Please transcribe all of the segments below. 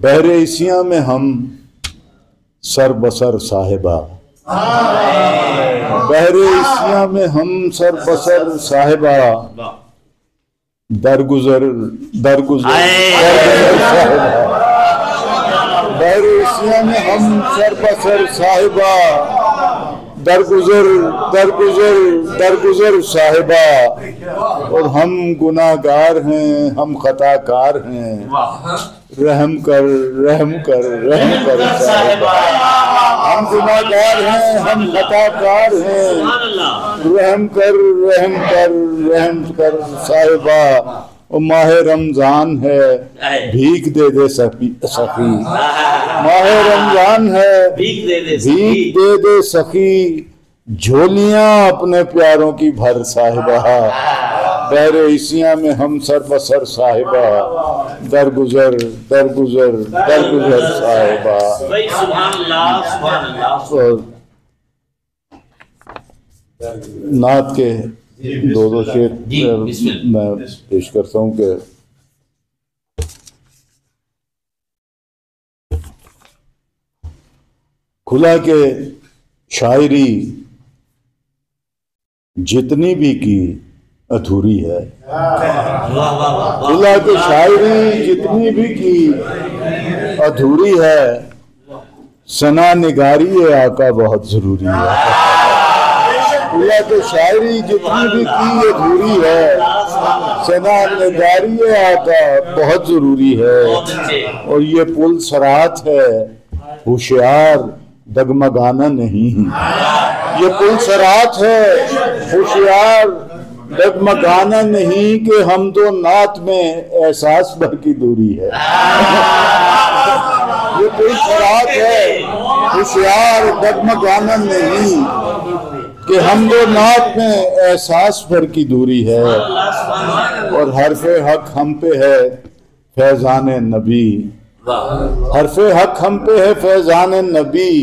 بحر عیسیاں میں ہم سر بسر صاحبہ، بحر عیسیاں میں ہم سر بسر صاحبہ، درگزر صاحبہ، بحر عیسیاں میں ہم سر بسر صاحبہ، درگزر صاحبہ، اور ہم گناہ گار ہیں، ہم خطا کار ہیں، رحم کر صاحبہ، ہم گناہ گار ہیں، ہم خطا کار ہیں، رحم کر صاحبہ۔ اور ماہ رمضان ہے، بھیک دے دے سخی، ماہ رمضان ہے، بھیک دے دے سخی، جھولیاں اپنے پیاروں کی بھر صاحبہ، بحر عیسیاں میں ہم سر بسر صاحبہ، درگزر صاحبہ۔ نعت کے دو شعر میں پیش کرتا ہوں کہ کھلا کے شاعری جتنی بھی کی ادھوری ہے، کھلا کے شاعری جتنی بھی کی ادھوری ہے، ثنا نگاری آقا بہت ضروری ہے، کھلا کے شاعری جتنی بھی کی ادھوری ہے، ثنا نگاری آقا بہت ضروری ہے، اور یہ پل صراط ہے، ہوشیار ڈگمگانا نہیں، یہ پل صراط ہے، ہوشیار ڈگمگانا نہیں، کہ ہم تو نعت میں احساس بھر کی دوری ہے، یہ پل صراط ہے، ہوشیار ڈگمگانا نہیں، کہ ہم تو نعت میں احساس بھر کی دوری ہے، اور حرف حق ہم پہ ہے فیضان نبی، حرف حق ہم پہ ہے فیضان نبی،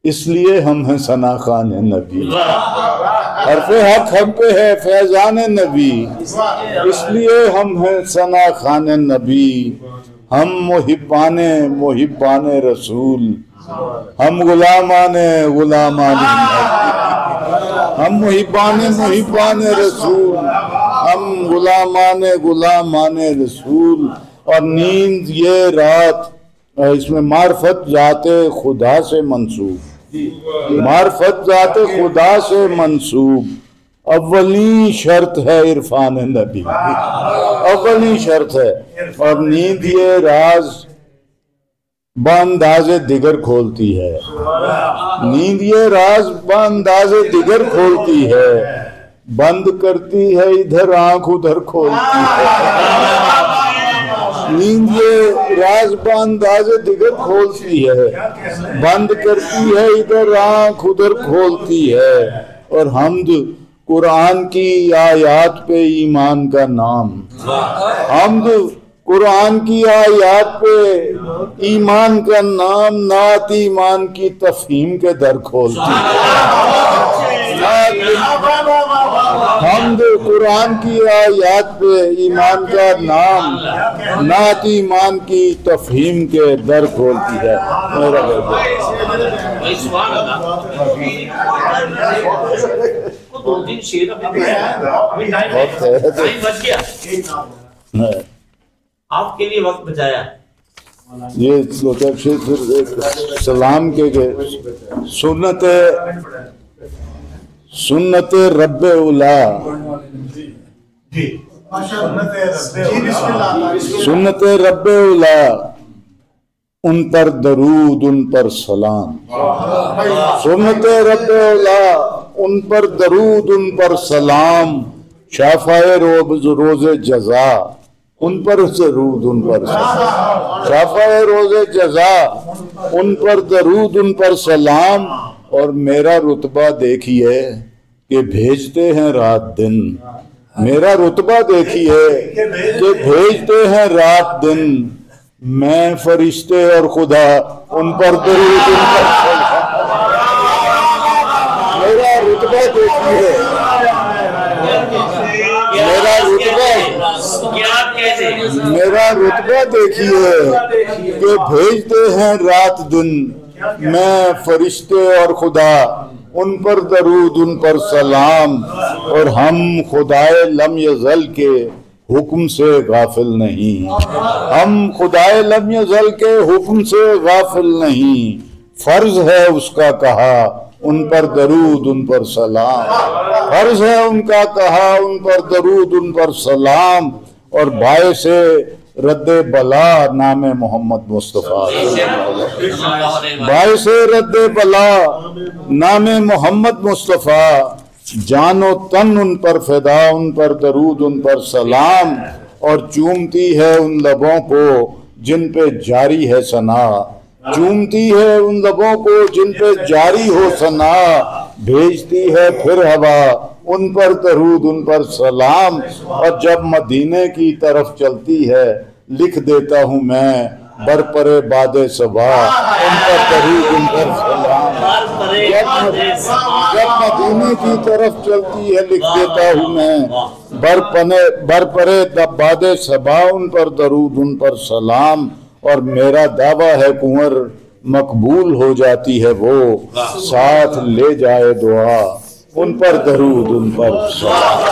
اس لیے ہم ہیں ثنا خوان نبی، حرف حق ہم پہ ہے فیضان نبی، اس لیے ہم ہیں ثنا خوان نبی، ہم محبان رسول، ہم غلامان نبی، ہم محبان رسول، ہم غلامان رسول، اور نیند یہ رات، اس میں معرفت ذات خدا سے منسوب، معرفت ذات خدا سے منسوب، اولین شرط ہے عرفان نبی، اولین شرط ہے، اور نیند یہ راز بانداز دیگر کھولتی ہے، نیند یہ راز بانداز دیگر کھولتی ہے، بند کرتی ہے ادھر آنکھ ادھر کھولتی ہے، نیند یہ راز بانداز دیگر کھولتی ہے، بند کرتی ہے ادھر آنکھ ادھر کھولتی ہے، اور حمد قرآن کی آیات پہ ایمان کا نام، حمد قرآن کی آیات پہ ایمان کا نام، نعت ایمان کی تفہیم کے در کھولتی ہے، حمد قرآن کی آیات پہ ایمان کا نام، نعت ایمان کی تفہیم کے در کھولتی ہے۔ آپ کے لیے وقت بچایا یہ سلام کے سنت رب اولا، سنت رب اولا، ان پر درود ان پر سلام، سنت رب اولا، ان پر درود ان پر سلام، شافعِ روز جزا، ان پر درود ان پر سلام، شافعِ روز جزا، ان پر درود ان پر سلام، اور میرا رتبہ دیکھیے کہ بھیجتے ہیں رات دن، میرا رتبہ دیکھیے کہ بھیجتے ہیں رات دن، میں فرشتے اور خدا ان پر درود ان پر سلام، میرا رتبہ دیکھیے، میرا رتبہ میرا رتبہ دیکھیے کہ بھیجتے ہیں رات دن میں فرشتے اور خدا، ان پر درود ان پر سلام، اور ہم خدائے لم یزل کے حکم سے غافل نہیں، ہم خدائے لم یزل کے حکم سے غافل نہیں، فرض ہے اس کا کہا ان پر درود ان پر سلام، فرض ہے ان کا کہا ان پر درود ان پر سلام، اور باعث رد بلا نام محمد مصطفیٰ، باعث رد بلا نام محمد مصطفیٰ، جان و تن ان پر فدا ان پر درود ان پر سلام، اور چومتی ہے ان لبوں کو جن پہ جاری ہے ثنا، چومتی ہے ان لبوں کو جن پہ جاری ہو ثنا، بھیجتی ہے پھر ہوا ان پر درود ان پر سلام، اور جب مدینے کی طرف چلتی ہے لکھ دیتا ہوں میں برپر باد صبا ان پر درود ان پر سلام، جب مدینے کی طرف چلتی ہے لکھ دیتا ہوں میں برپر باد صبا ان پر درود ان پر سلام، اور میرا دعویٰ ہے کنور مقبول ہو جاتی ہے وہ، ساتھ لے جائے دعا ان پر درود ان پر سلام۔